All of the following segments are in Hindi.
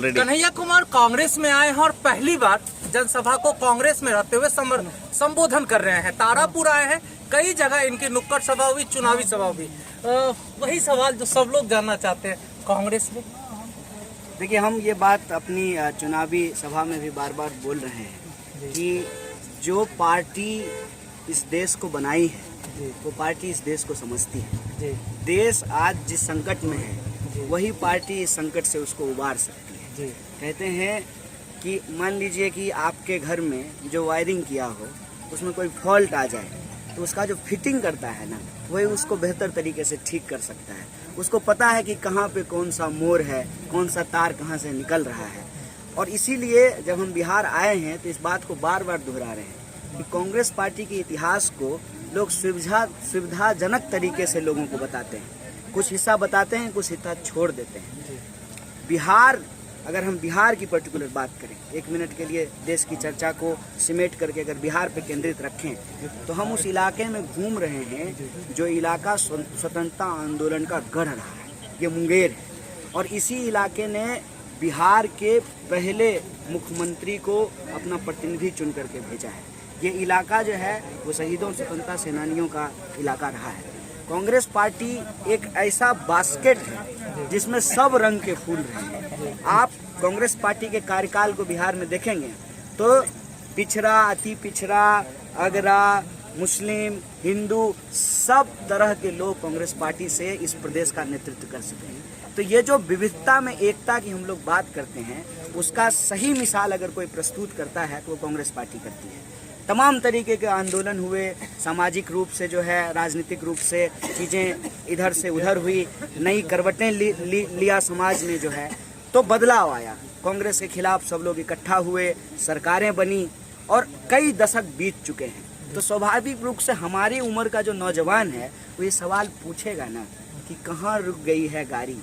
कन्हैया कुमार कांग्रेस में आए हैं और पहली बार जनसभा को कांग्रेस में रहते हुए संबोधन कर रहे हैं। तारापुर आए हैं, कई जगह इनकी नुक्कड़ सभा हुई, चुनावी सभा हुई। वही सवाल जो सब लोग जानना चाहते हैं, कांग्रेस में देखिए, हम ये बात अपनी चुनावी सभा में भी बार बार बोल रहे हैं कि जो पार्टी इस देश को बनाई है वो पार्टी इस देश को समझती है। देश आज जिस संकट में है वही पार्टी इस संकट से उसको उबार सकती है। कहते हैं कि मान लीजिए कि आपके घर में जो वायरिंग किया हो उसमें कोई फॉल्ट आ जाए तो उसका जो फिटिंग करता है ना, वही उसको बेहतर तरीके से ठीक कर सकता है। उसको पता है कि कहाँ पे कौन सा मोड़ है, कौन सा तार कहाँ से निकल रहा है। और इसीलिए जब हम बिहार आए हैं तो इस बात को बार बार दोहरा रहे हैं कि कांग्रेस पार्टी के इतिहास को लोग सुविधाजनक तरीके से लोगों को बताते हैं। कुछ हिस्सा बताते हैं, कुछ हिस्सा छोड़ देते हैं। बिहार, अगर हम बिहार की पर्टिकुलर बात करें, एक मिनट के लिए देश की चर्चा को सिमेट करके अगर बिहार पे केंद्रित रखें तो हम उस इलाके में घूम रहे हैं जो इलाका स्वतंत्रता आंदोलन का गढ़ रहा है, ये मुंगेर है। और इसी इलाके ने बिहार के पहले मुख्यमंत्री को अपना प्रतिनिधि चुन करके भेजा है। ये इलाका जो है वो शहीदों स्वतंत्रता सेनानियों का इलाका रहा है। कांग्रेस पार्टी एक ऐसा बास्केट है जिसमें सब रंग के फूल रहे हैं। आप कांग्रेस पार्टी के कार्यकाल को बिहार में देखेंगे तो पिछड़ा, अति पिछड़ा, अगरा, मुस्लिम, हिंदू, सब तरह के लोग कांग्रेस पार्टी से इस प्रदेश का नेतृत्व कर सके हैं। तो ये जो विविधता में एकता की हम लोग बात करते हैं, उसका सही मिसाल अगर कोई प्रस्तुत करता है तो वो कांग्रेस पार्टी करती है। तमाम तरीके के आंदोलन हुए, सामाजिक रूप से जो है, राजनीतिक रूप से चीज़ें इधर से उधर हुई, नई करवटें लिया समाज में जो है, तो बदलाव आया। कांग्रेस के खिलाफ सब लोग इकट्ठा हुए, सरकारें बनी और कई दशक बीत चुके हैं। तो स्वाभाविक रूप से हमारी उम्र का जो नौजवान है वो ये सवाल पूछेगा ना कि कहाँ रुक गई है गाड़ी,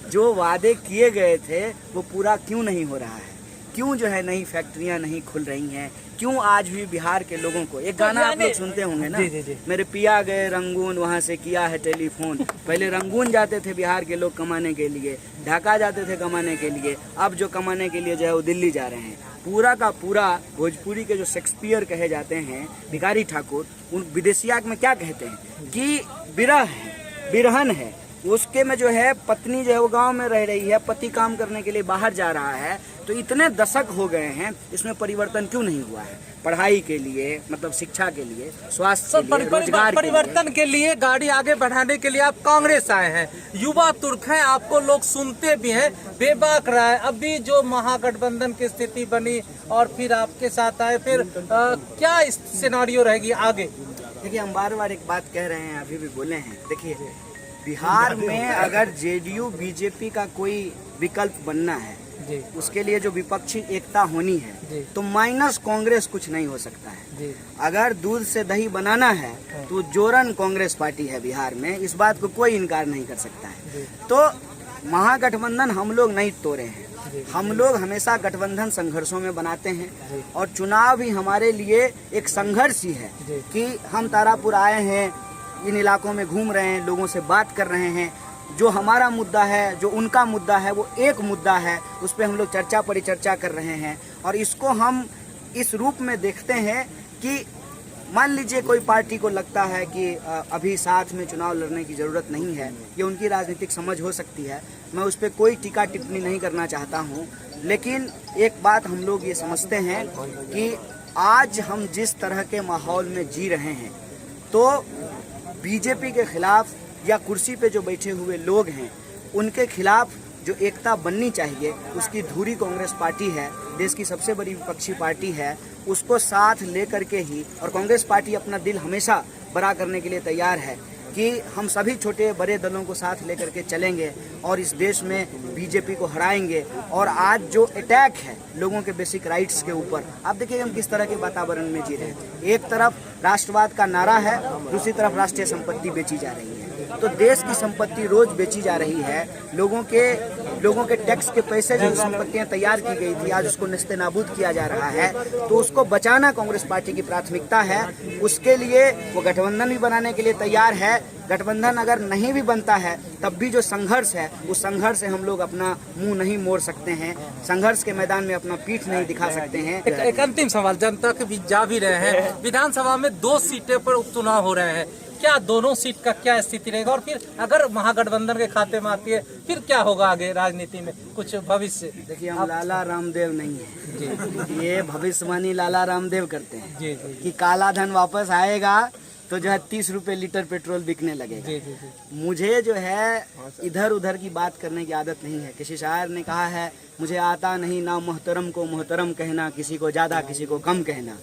जो वादे किए गए थे वो पूरा क्यों नहीं हो रहा है, क्यों जो है नई फैक्ट्रियां नहीं खुल रही हैं, क्यों आज भी बिहार के लोगों को, एक गाना आप लोग सुनते होंगे ना, मेरे पिया गए रंगून, वहाँ से किया है टेलीफोन। पहले रंगून जाते थे बिहार के लोग कमाने के लिए, ढाका जाते थे कमाने के लिए, अब जो कमाने के लिए जो है वो दिल्ली जा रहे हैं। पूरा का पूरा भोजपुरी के जो शेक्सपियर कहे जाते हैं, भिखारी ठाकुर, उन विदेशिया में क्या कहते हैं कि बिरह है, बिरहन है, उसके में जो है पत्नी जो है वो गांव में रह रही है, पति काम करने के लिए बाहर जा रहा है। तो इतने दशक हो गए हैं, इसमें परिवर्तन क्यों नहीं हुआ है? पढ़ाई के लिए, मतलब शिक्षा के लिए, स्वास्थ्य के लिए, रोजगार परिवर्तन के लिए, गाड़ी आगे बढ़ाने के लिए आप कांग्रेस आए हैं। युवा तुर्क हैं, आपको लोग सुनते भी हैं, बेबाक रहा है। अभी जो महागठबंधन की स्थिति बनी और फिर आपके साथ आए, फिर क्या सिनेरियो रहेगी आगे? देखिए, हम बार बार एक बात कह रहे हैं, अभी भी बोले हैं। देखिए, बिहार में अगर जेडीयू बीजेपी का कोई विकल्प बनना है, उसके लिए जो विपक्षी एकता होनी है, तो माइनस कांग्रेस कुछ नहीं हो सकता है। अगर दूध से दही बनाना है तो जोरन कांग्रेस पार्टी है बिहार में, इस बात को कोई इनकार नहीं कर सकता है। तो महागठबंधन हम लोग नहीं तोड़े हैं, हम लोग हमेशा गठबंधन संघर्षों में बनाते हैं और चुनाव भी हमारे लिए एक संघर्ष ही है कि हम तारापुर आए हैं, इन इलाकों में घूम रहे हैं, लोगों से बात कर रहे हैं। जो हमारा मुद्दा है, जो उनका मुद्दा है, वो एक मुद्दा है, उस पर हम लोग चर्चा परिचर्चा कर रहे हैं। और इसको हम इस रूप में देखते हैं कि मान लीजिए कोई पार्टी को लगता है कि अभी साथ में चुनाव लड़ने की ज़रूरत नहीं है, ये उनकी राजनीतिक समझ हो सकती है, मैं उस पर कोई टीका टिप्पणी नहीं करना चाहता हूँ। लेकिन एक बात हम लोग ये समझते हैं कि आज हम जिस तरह के माहौल में जी रहे हैं, तो बीजेपी के खिलाफ या कुर्सी पे जो बैठे हुए लोग हैं उनके खिलाफ जो एकता बननी चाहिए, उसकी धुरी कांग्रेस पार्टी है, देश की सबसे बड़ी विपक्षी पार्टी है, उसको साथ लेकर के ही, और कांग्रेस पार्टी अपना दिल हमेशा बड़ा करने के लिए तैयार है कि हम सभी छोटे बड़े दलों को साथ लेकर के चलेंगे और इस देश में बीजेपी को हराएंगे। और आज जो अटैक है लोगों के बेसिक राइट्स के ऊपर, आप देखिए हम किस तरह के वातावरण में जी रहे हैं। एक तरफ राष्ट्रवाद का नारा है, दूसरी तरफ राष्ट्रीय संपत्ति बेची जा रही है। तो देश की संपत्ति रोज बेची जा रही है, लोगों के टैक्स के पैसे जो संपत्तियां तैयार की गई थी, आज उसको नेस्तनाबूद किया जा रहा है। तो उसको बचाना कांग्रेस पार्टी की प्राथमिकता है। उसके लिए वो गठबंधन भी बनाने के लिए तैयार है गठबंधन अगर नहीं भी बनता है तब भी जो संघर्ष है उस संघर्ष से हम लोग अपना मुंह नहीं मोड़ सकते हैं, संघर्ष के मैदान में अपना पीठ नहीं दिखा सकते हैं। एक अंतिम सवाल, जनता के बीच जा भी रहे हैं, विधानसभा में 2 सीटें पर उपचुनाव हो रहे हैं, क्या दोनों सीट का क्या स्थिति रहेगा और फिर अगर महागठबंधन के खाते में आती है फिर क्या होगा आगे राजनीति में कुछ भविष्य? देखिए, हम लाला रामदेव नहीं है, ये भविष्यवाणी लाला रामदेव करते हैं जी जी कि काला धन वापस आएगा तो जो है 30 रुपए लीटर पेट्रोल बिकने लगेगा। जी जी मुझे जो है इधर उधर की बात करने की आदत नहीं है। किसी शायर ने कहा है, मुझे आता नहीं ना मोहतरम को मोहतरम कहना, किसी को ज्यादा किसी को कम कहना।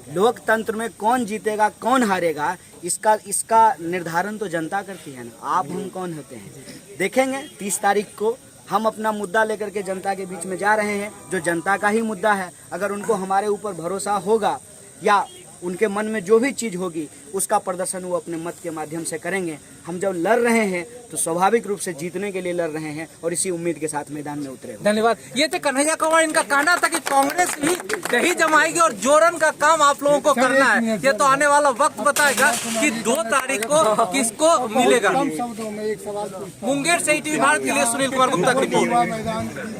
लोकतंत्र में कौन जीतेगा कौन हारेगा इसका निर्धारण तो जनता करती है ना, आप हम कौन होते हैं। देखेंगे 30 तारीख को हम अपना मुद्दा लेकर के जनता के बीच में जा रहे हैं, जो जनता का ही मुद्दा है। अगर उनको हमारे ऊपर भरोसा होगा या उनके मन में जो भी चीज़ होगी उसका प्रदर्शन वो अपने मत के माध्यम से करेंगे। हम जब लड़ रहे हैं तो स्वाभाविक रूप से जीतने के लिए लड़ रहे हैं और इसी उम्मीद के साथ मैदान में उतरे। धन्यवाद। ये थे कन्हैया कुमार, इनका कहना था कि कांग्रेस ही दही जमाएगी और जोरन का काम आप लोगों को करना है। ये तो आने वाला वक्त बताएगा कि 2 तारीख को किसको मिलेगा। मुंगेर से ईटीवी भारत के लिए सुनील कुमार गुप्ता की रिपोर्ट।